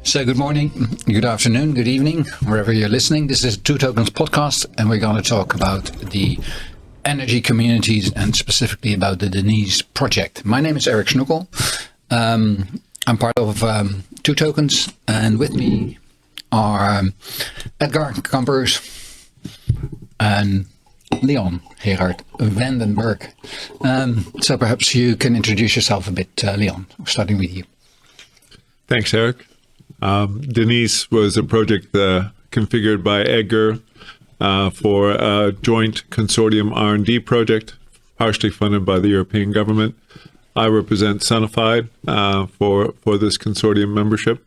So good morning, good afternoon, good evening, wherever you're listening. This is Two Tokens podcast, and we're going to talk about the energy communities and specifically about the DENYSE Project. My name is Erich Schnoeckel. I'm part of Two Tokens, and with me are Edgar, Kampers, and Leon, Gerard, Vandenberg. So perhaps you can introduce yourself a bit, Leon, starting with you. Thanks, Erich. DENYSE was a project configured by Edgar for a joint consortium R&D project, partially funded by the European government. I represent Sunified for this consortium membership.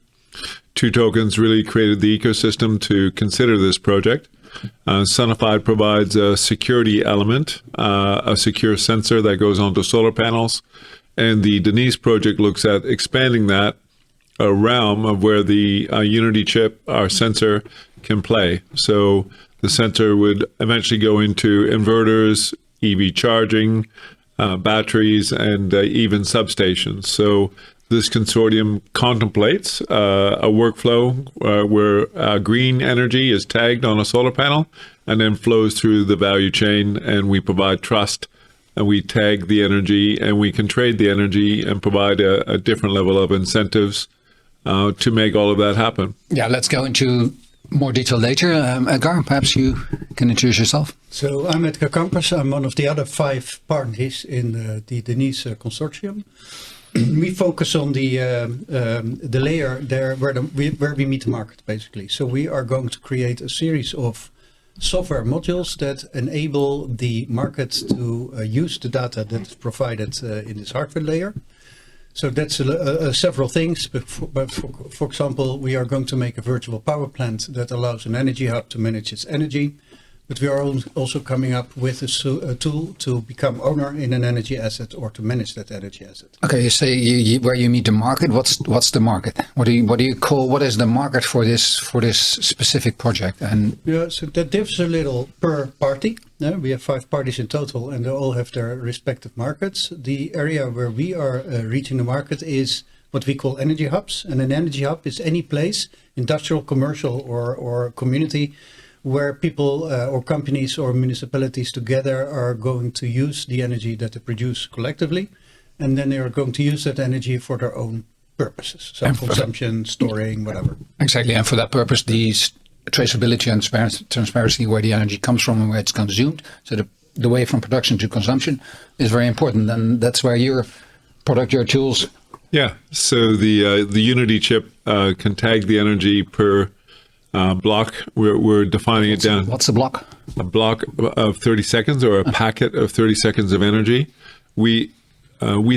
Two Tokens really created the ecosystem to consider this project. Sunified provides a security element, a secure sensor that goes onto solar panels, and the DENYSE project looks at expanding that a realm of where the Unity chip, our sensor, can play. So the sensor would eventually go into inverters, EV charging, batteries, and even substations. So this consortium contemplates a workflow where green energy is tagged on a solar panel and then flows through the value chain, and we provide trust, and we tag the energy, and we can trade the energy and provide a different level of incentives to make all of that happen. Yeah, let's go into more detail later. Edgar, perhaps you can introduce yourself. So I'm Edgar Kampers. I'm one of the other 5 parties in the DENYSE Consortium. We focus on the layer there where we meet the market, basically. So we are going to create a series of software modules that enable the market to use the data that is provided in this hardware layer. So that's several things. But for example, we are going to make a virtual power plant that allows an energy hub to manage its energy. But we are also coming up with a tool to become owner in an energy asset or to manage that energy asset. Okay, you say where you meet the market. What's the market? What do you call? What is the market for this specific project? And yeah, so that differs a little per party. We have 5 parties in total, and they all have their respective markets. The area where we are reaching the market is what we call energy hubs, and an energy hub is any place, industrial, commercial, or community, where people or companies or municipalities together are going to use the energy that they produce collectively, and then they are going to use that energy for their own purposes, self-consumption, storing, whatever. Exactly, and for that purpose, these traceability and transparency where the energy comes from and where it's consumed, so the way from production to consumption is very important, and that's where your product, your tools. Yeah, so the Unity chip can tag the energy per block. We're defining it down. What's a block? A block of 30 seconds or a packet of 30 seconds of energy. We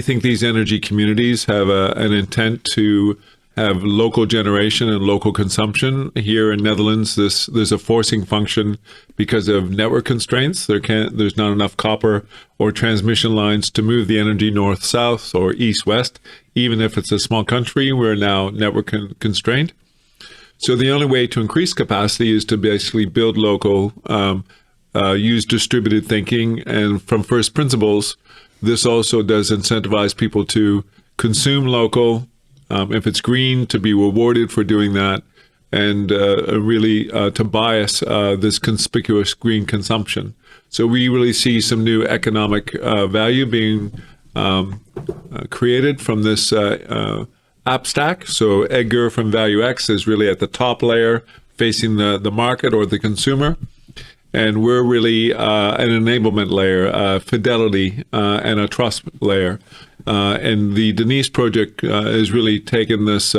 think these energy communities have an intent to have local generation and local consumption. Here in Netherlands, there's a forcing function because of network constraints. There's not enough copper or transmission lines to move the energy north-south or east-west. Even if it's a small country, we're now network constrained. So the only way to increase capacity is to basically build local, use distributed thinking, and from first principles, this also does incentivize people to consume local, if it's green, to be rewarded for doing that, and really to bias this conspicuous green consumption. So we really see some new economic value being created from this app stack. So Edgar from ValueX is really at the top layer facing the market or the consumer. And we're really an enablement layer, fidelity, and a trust layer. And the DENYSE project has really taken this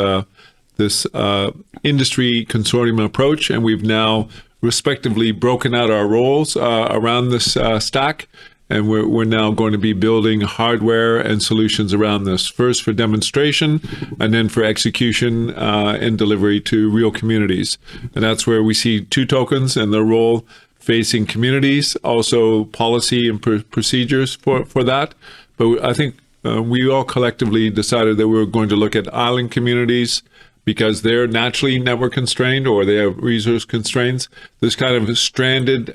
industry consortium approach, and we've now respectively broken out our roles around this stack. And we're now going to be building hardware and solutions around this, first for demonstration and then for execution and delivery to real communities. And that's where we see Two Tokens and their role facing communities, also policy and procedures for that. But I think we all collectively decided that we were going to look at island communities because they're naturally network constrained or they have resource constraints. There's kind of stranded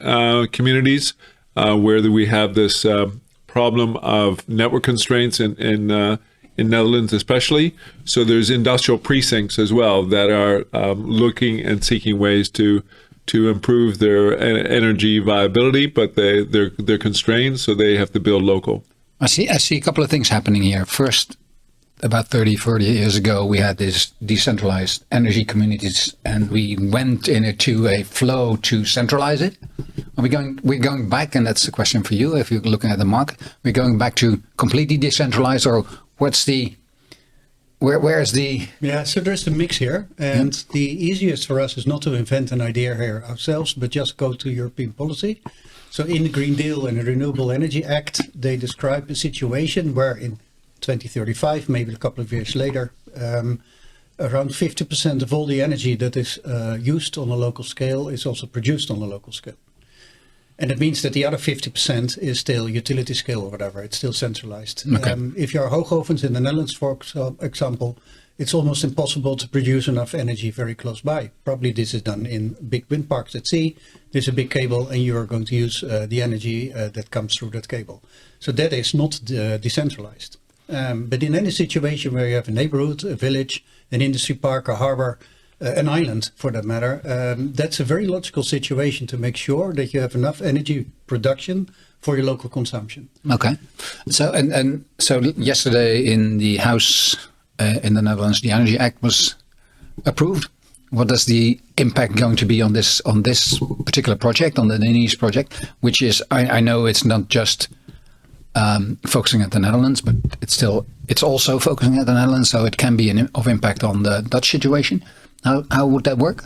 communities where we have this problem of network constraints in in Netherlands especially. So there's industrial precincts as well that are looking and seeking ways to improve their energy viability, but they're constrained, so they have to build local. I see a couple of things happening here. First, about 40 years ago, we had this decentralized energy communities, and we went into a flow to centralize it. We're going back, and that's the question for you. If you're looking at the market, we're going back to completely decentralized, or where's the? Yeah, so there's the mix here, and the easiest for us is not to invent an idea here ourselves, but just go to European policy. So in the Green Deal and the Renewable Energy Act, they describe a situation where in 2035, maybe a couple of years later, around 50% of all the energy that is used on a local scale is also produced on a local scale. And it means that the other 50% is still utility scale or whatever. It's still centralized. Okay. If you are hoogovens in the Netherlands, for example, it's almost impossible to produce enough energy very close by. Probably this is done in big wind parks at sea. There's a big cable and you are going to use the energy that comes through that cable. So that is not decentralized. But in any situation where you have a neighborhood, a village, an industry park, a harbor, an island for that matter, that's a very logical situation to make sure that you have enough energy production for your local consumption. Okay. So so yesterday in the House in the Netherlands, the Energy Act was approved. What is the impact going to be on this particular project, on the DENYSE project, which is, I know it's not just focusing at the Netherlands, but it's also focusing at the Netherlands, so it can be of impact on the Dutch situation. How would that work?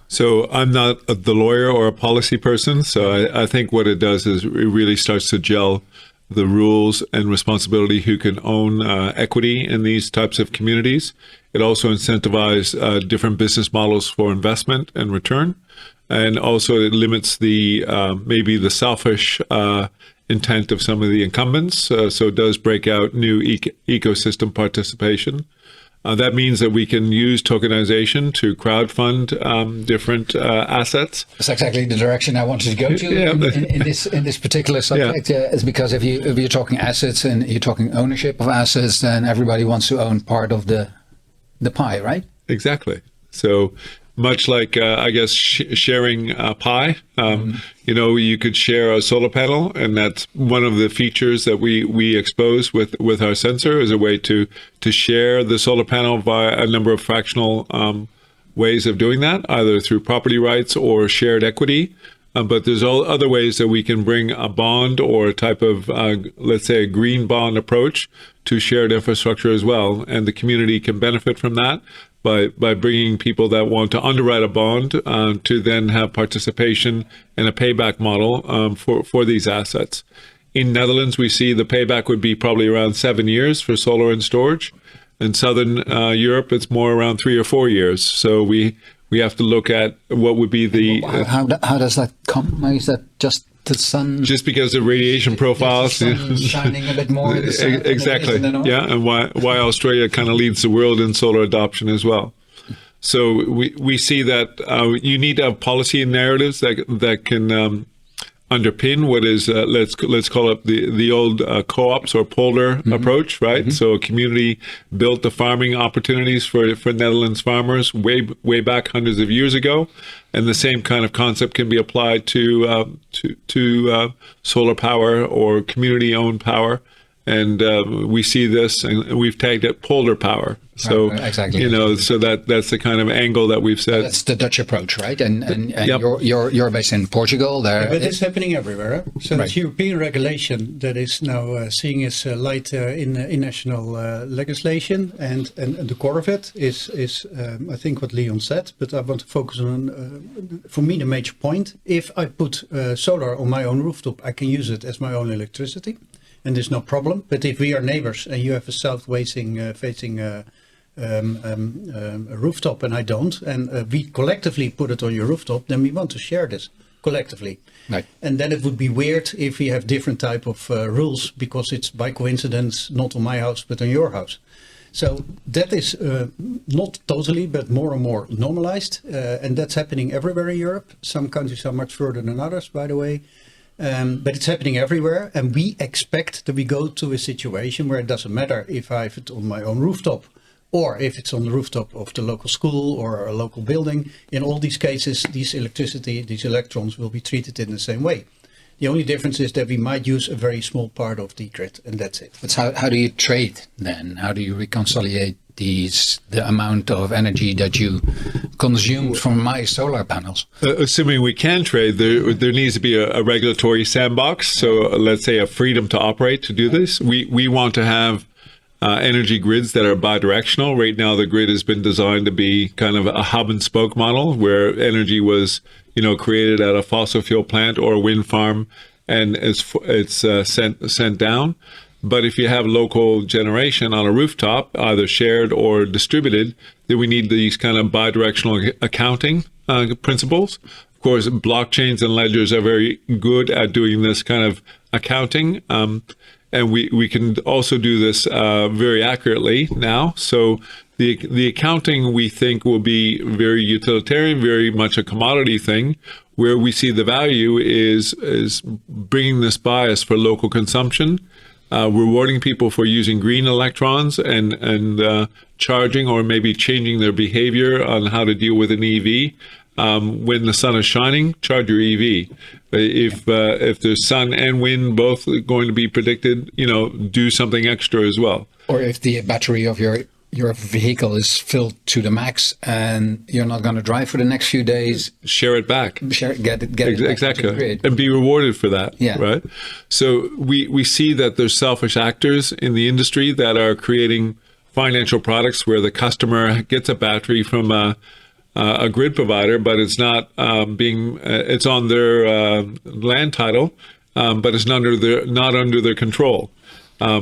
So I'm not the lawyer or a policy person, so I think what it does is it really starts to gel the rules and responsibility who can own equity in these types of communities. It also incentivizes different business models for investment and return. And also it limits the maybe the selfish intent of some of the incumbents. So it does break out new ecosystem participation. That means that we can use tokenization to crowdfund different assets. That's exactly the direction I wanted to go to in this particular subject. Yeah. Is because if you're talking assets and you're talking ownership of assets, then everybody wants to own part of the pie, right? Exactly. So much like I guess sharing a pie, you could share a solar panel, and that's one of the features that we expose with our sensor as a way to share the solar panel via a number of fractional ways of doing that, either through property rights or shared equity. But there's all other ways that we can bring a bond or a type of, let's say, a green bond approach to shared infrastructure as well, and the community can benefit from that by bringing people that want to underwrite a bond to then have participation in a payback model for these assets. In Netherlands, we see the payback would be probably around 7 years for solar and storage. In Southern Europe, it's more around 3 or 4 years. So we have to look at what would be the... How does that come? Is that just the sun? Just because the radiation profiles... The sun shining a bit more. Exactly. Yeah, and why Australia kind of leads the world in solar adoption as well. So we see that you need to have policy narratives that can underpin what is let's call it the old co-ops or polder approach, right? Mm-hmm. So a community built the farming opportunities for Netherlands farmers way back hundreds of years ago, and the same kind of concept can be applied to solar power or community-owned power. And we see this, and we've tagged it polder power. So right, exactly. So that's the kind of angle that we've said. That's the Dutch approach, right? And yep. you're based in Portugal. There, but it's happening everywhere. So right. It's European regulation that is now seeing its light in national legislation, and the core of it is I think what Leon said. But I want to focus on, for me, the major point. If I put solar on my own rooftop, I can use it as my own electricity. And there's no problem. But if we are neighbors and you have a south-facing a rooftop and I don't, and we collectively put it on your rooftop, then we want to share this collectively. Right. And then it would be weird if we have different type of rules because it's by coincidence not on my house but on your house. So that is not totally, but more and more normalized. And that's happening everywhere in Europe. Some countries are much further than others, by the way. But it's happening everywhere, and we expect that we go to a situation where it doesn't matter if I have it on my own rooftop or if it's on the rooftop of the local school or a local building. In all these cases, these electrons will be treated in the same way. The only difference is that we might use a very small part of the grid, and that's it. But how do you trade then? How do you reconcile the amount of energy that you consumed from my solar panels? Assuming we can trade, there needs to be a regulatory sandbox. So let's say a freedom to operate to do this. We want to have energy grids that are bidirectional. Right now, the grid has been designed to be kind of a hub and spoke model where energy was, created at a fossil fuel plant or a wind farm, and it's sent down. But if you have local generation on a rooftop, either shared or distributed, then we need these kind of bidirectional accounting principles. Of course, blockchains and ledgers are very good at doing this kind of accounting. And we can also do this very accurately now. So the accounting, we think, will be very utilitarian, very much a commodity thing, where we see the value is bringing this bias for local consumption, rewarding people for using green electrons and charging or maybe changing their behavior on how to deal with an EV. When the sun is shining, charge your EV. If there's sun and wind both going to be predicted, do something extra as well. Or if the battery of your vehicle is filled to the max and you're not going to drive for the next few days, share it back. Get it back exactly, to the grid. And be rewarded for that. Yeah. Right. So we see that there's selfish actors in the industry that are creating financial products where the customer gets a battery from a grid provider, but it's not it's on their land title, but it's not under their control. They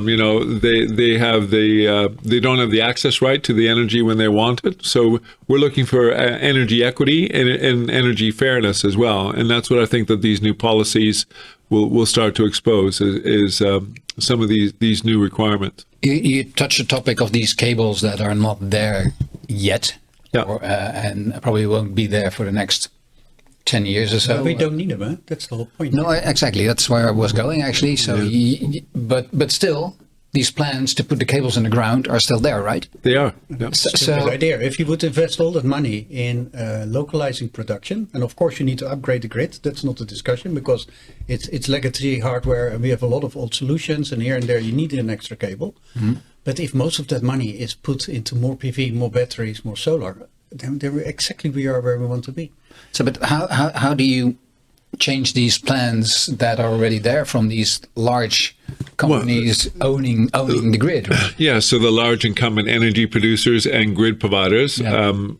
don't have the access right to the energy when they want it. So we're looking for energy equity and energy fairness as well. And that's what I think that these new policies will start to expose is some of these new requirements. You touched the topic of these cables that are not there yet. Yeah. And probably won't be there for the next 10 years or so. Well, we don't need them, huh? That's the whole point. No, exactly. That's where I was going, actually. So, but still, these plans to put the cables in the ground are still there, right? They are. Yeah. So good idea. If you would invest all that money in localizing production, and of course you need to upgrade the grid. That's not a discussion because it's legacy hardware, and we have a lot of old solutions, and here and there you need an extra cable. Mm-hmm. But if most of that money is put into more PV, more batteries, more solar, then exactly we are where we want to be. So, but how do you change these plans that are already there from these large companies owning the grid? Right? Yeah, so the large incumbent energy producers and grid providers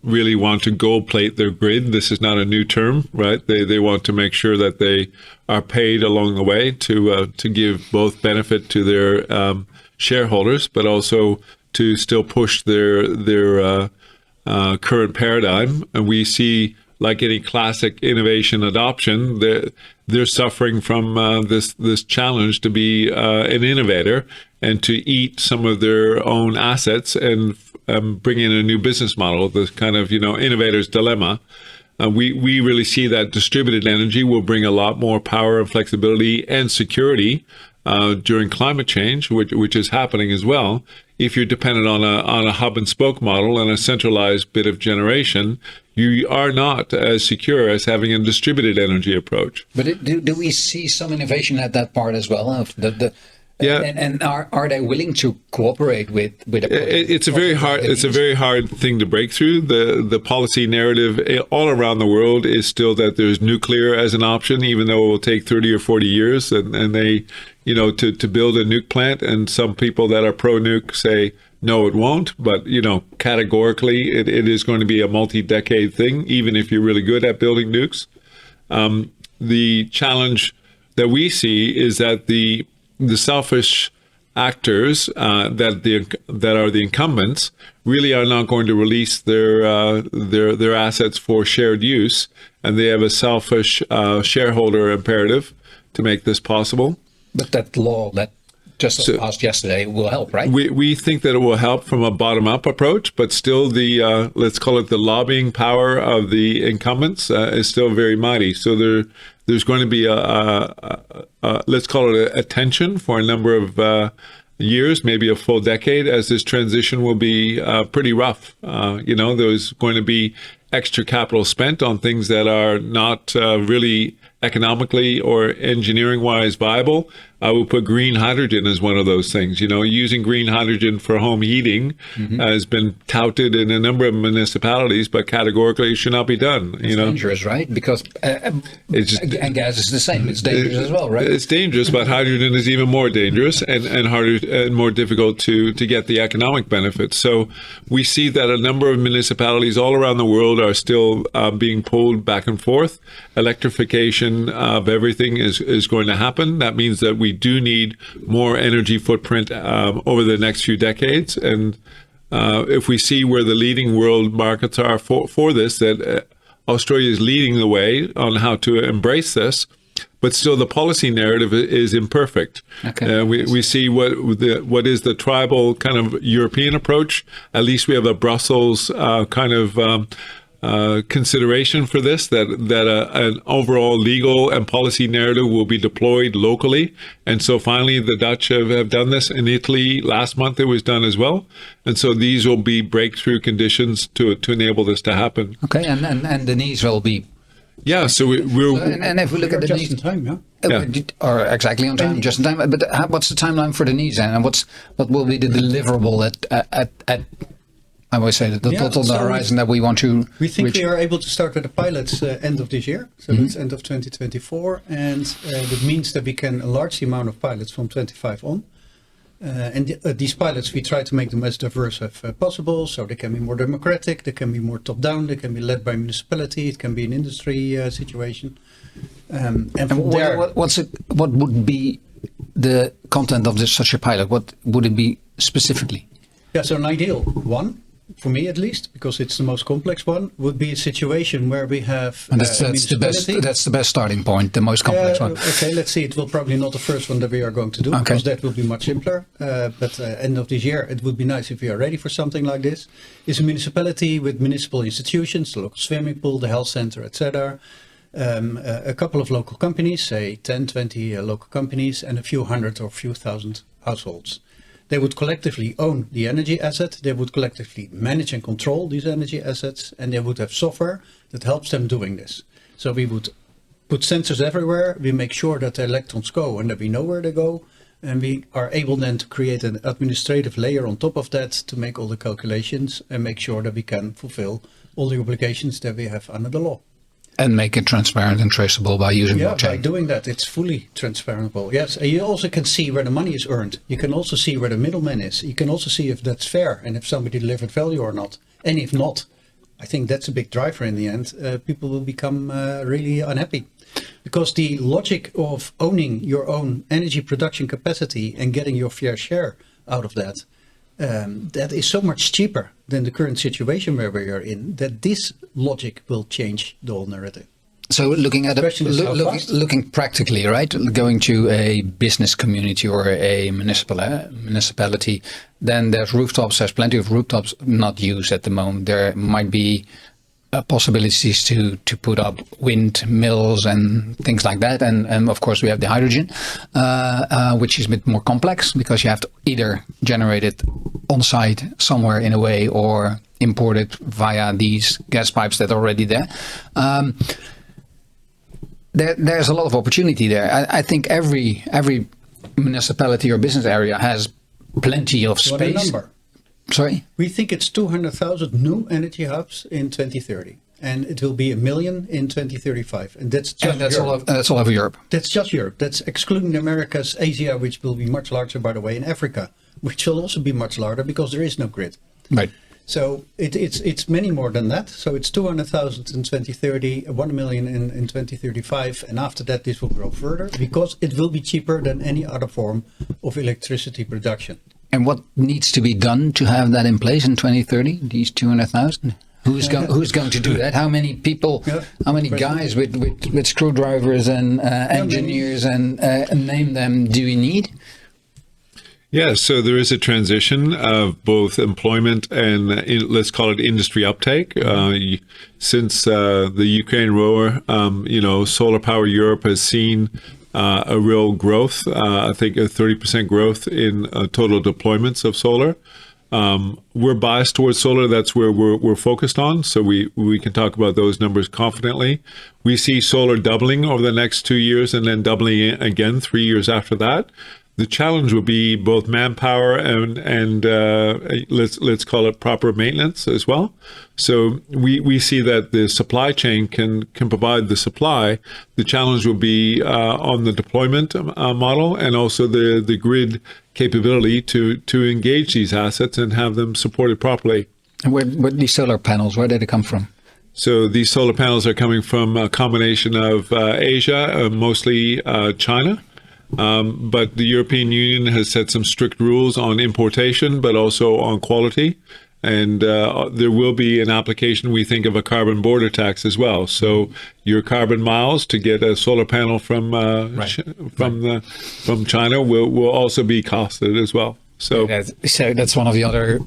really want to gold plate their grid. This is not a new term, right? They want to make sure that they are paid along the way to give both benefit to their shareholders, but also to still push their current paradigm. And we see, like any classic innovation adoption, they're suffering from this challenge to be an innovator and to eat some of their own assets and bring in a new business model. This kind of innovator's dilemma. We really see that distributed energy will bring a lot more power and flexibility and security during climate change, which is happening as well. If you're dependent on a hub and spoke model and a centralized bit of generation, you are not as secure as having a distributed energy approach. But do we see some innovation at that part as well? Of and are they willing to cooperate with a it's a very hard thing to break through. The policy narrative all around the world is still that there's nuclear as an option, even though it will take 30 or 40 years, and they to build a nuke plant, and some people that are pro-nuke say no, it won't, but categorically it is going to be a multi-decade thing, even if you're really good at building nukes. The challenge that we see is that the selfish actors that are the incumbents really are not going to release their assets for shared use, and they have a selfish shareholder imperative to make this possible. But that law that just passed yesterday will help, right? We think that it will help from a bottom-up approach, but still the, let's call it the lobbying power of the incumbents is still very mighty. So there's going to be let's call it a tension for a number of years, maybe a full decade, as this transition will be pretty rough. There's going to be extra capital spent on things that are not really economically or engineering-wise viable. I would put green hydrogen as one of those things. Using green hydrogen for home heating has been touted in a number of municipalities, but categorically it should not be done. It's dangerous, right? Because and gas is the same. It's dangerous as well, right? It's dangerous, but hydrogen is even more dangerous and harder and more difficult to get the economic benefits. So we see that a number of municipalities all around the world are still being pulled back and forth. Electrification of everything is going to happen. That means that we do need more energy footprint over the next few decades. And if we see where the leading world markets are for this, that Australia is leading the way on how to embrace this, but still the policy narrative is imperfect. Okay. We see what is the tribal kind of European approach. At least we have a Brussels kind of consideration for this, that an overall legal and policy narrative will be deployed locally. And so finally the Dutch have done this. In Italy last month it was done as well. And so these will be breakthrough conditions to enable this to happen. Okay, and DENYSE will be... Yeah, so we'll... And if we look at just DENYSE... in time, yeah. Or exactly on time, just in time. But what's the timeline for DENYSE, and what will be the deliverable at I always say that the total horizon that we want to We think reach. we are able to start with the pilots end of this year, so that's end of 2024, and that means that we can enlarge the amount of pilots from 25 on. These pilots, we try to make them as diverse as possible, so they can be more democratic, they can be more top-down, they can be led by municipality, it can be an industry situation. And from there, what would be the content of such a pilot? What would it be specifically? Yeah, so an ideal one, for me at least, because it's the most complex one, would be a situation where we have And that's the best starting point, the most complex one. Okay, let's see. It will probably not the first one that we are going to do, because that will be much simpler. But end of this year, it would be nice if we are ready for something like this. It's a municipality with municipal institutions, the local swimming pool, the health center, etc. A couple of local companies, say 10, 20 local companies, and a few hundred or few thousand households. They would collectively own the energy asset, they would collectively manage and control these energy assets, and they would have software that helps them doing this. So we would put sensors everywhere, we make sure that the electrons go and that we know where they go, and we are able then to create an administrative layer on top of that to make all the calculations and make sure that we can fulfill all the obligations that we have under the law. And make it transparent and traceable by using blockchain. By doing that, it's fully transferable. Yes, and you also can see where the money is earned. You can also see where the middleman is. You can also see if that's fair and if somebody delivered value or not. And if not, I think that's a big driver in the end. People will become really unhappy. Because the logic of owning your own energy production capacity and getting your fair share out of that, that is so much cheaper than the current situation where we are in, that this logic will change the whole narrative. So looking at looking practically, right? Going to a business community or a municipality, then there's rooftops. There's plenty of rooftops not used at the moment. There might be possibilities to put up windmills and things like that, and of course we have the hydrogen, which is a bit more complex because you have to either generate it on site somewhere in a way or import it via these gas pipes that are already there. There's a lot of opportunity there. I think every municipality or business area has plenty of space. What a number. Sorry? We think it's 200,000 new energy hubs in 2030. And it will be 1 million in 2035. And that's just that's all over Europe. That's just Europe. That's excluding the Americas, Asia, which will be much larger, by the way, and Africa, which will also be much larger because there is no grid. Right. So it's many more than that. So it's 200,000 in 2030, 1 million in 2035. And after that, this will grow further because it will be cheaper than any other form of electricity production. And what needs to be done to have that in place in 2030, these 200,000? Who's going to do that? How many people, how many guys with screwdrivers and engineers and name them do we need? Yeah, so there is a transition of both employment and let's call it industry uptake. Since the Ukraine war, Solar Power Europe has seen a real growth. I think a 30% growth in total deployments of solar. We're biased towards solar. That's where we're focused on. So we can talk about those numbers confidently. We see solar doubling over the next 2 years and then doubling again 3 years after that. The challenge will be both manpower and let's call it proper maintenance as well. So we see that the supply chain can provide the supply. The challenge will be on the deployment model and also the grid capability to engage these assets and have them supported properly. And where these solar panels, where did they come from? So these solar panels are coming from a combination of Asia, mostly China. But the European Union has set some strict rules on importation, but also on quality. And there will be an application, we think, of a carbon border tax as well. So your carbon miles to get a solar panel from China will also be costed as well. So that's one of the other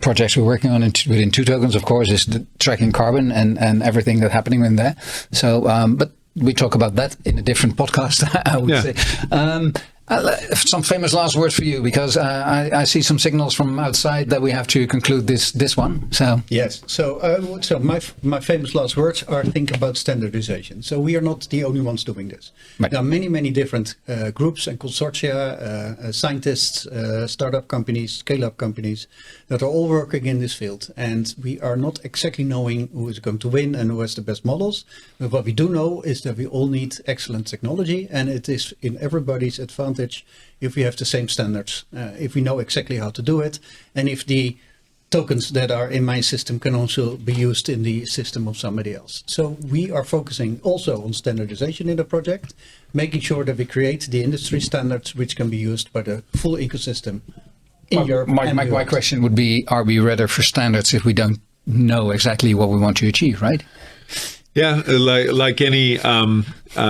projects we're working on within 2 Tokens, of course, is the tracking carbon and everything that's happening in there. So, but we talk about that in a different podcast, I would say. Some famous last words for you, because I see some signals from outside that we have to conclude this one. So yes, so my famous last words are: think about standardization. So we are not the only ones doing this. Right. There are many different groups and consortia, scientists, startup companies, scale-up companies that are all working in this field, and we are not exactly knowing who is going to win and who has the best models. But what we do know is that we all need excellent technology, and it is in everybody's advantage if we have the same standards, if we know exactly how to do it, and if the tokens that are in my system can also be used in the system of somebody else. So we are focusing also on standardization in the project, making sure that we create the industry standards which can be used by the full ecosystem in Europe. My question would be, are we ready for standards if we don't know exactly what we want to achieve, right? Yeah, like any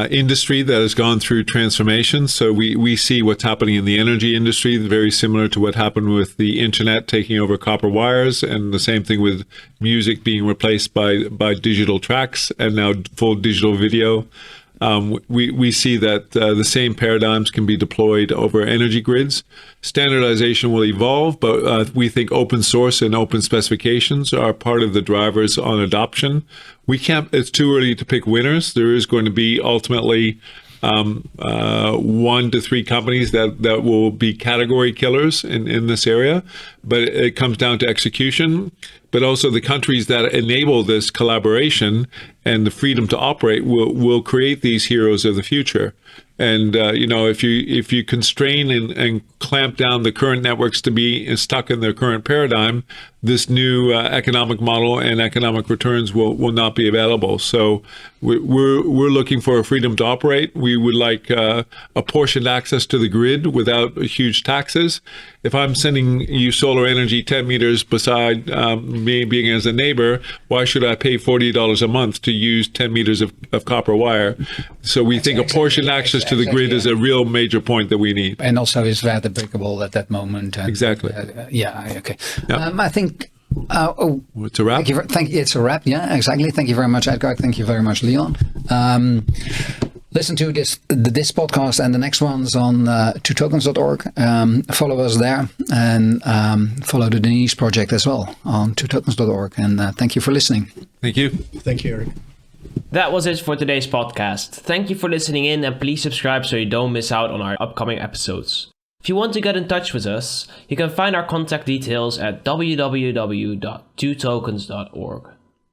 industry that has gone through transformation. So we see what's happening in the energy industry, very similar to what happened with the internet taking over copper wires, and the same thing with music being replaced by digital tracks and now full digital video. We see that the same paradigms can be deployed over energy grids. Standardization will evolve, but we think open source and open specifications are part of the drivers on adoption. It's too early to pick winners. There is going to be ultimately 1 to 3 companies that will be category killers in this area, but it comes down to execution. But also the countries that enable this collaboration and the freedom to operate will create these heroes of the future. And if you constrain and clamp down the current networks to be stuck in their current paradigm, this new economic model and economic returns will not be available. So we're looking for a freedom to operate. We would like apportioned access to the grid without huge taxes. If I'm sending you solar energy 10 meters beside me being as a neighbor, why should I pay $40 a month to use 10 meters of copper wire? So we think apportioned access to the grid is a real major point that we need. And also is that applicable at that moment. Exactly. Okay. Yep. I think... it's a wrap? It's a wrap, yeah, exactly. Thank you very much, Edgar. Thank you very much, Leon. Listen to this podcast and the next ones on 2tokens.org. Follow us there and follow the DENYSE Project as well on 2tokens.org. And thank you for listening. Thank you. Thank you, Eric. That was it for today's podcast. Thank you for listening in, and please subscribe so you don't miss out on our upcoming episodes. If you want to get in touch with us, you can find our contact details at www.2tokens.org.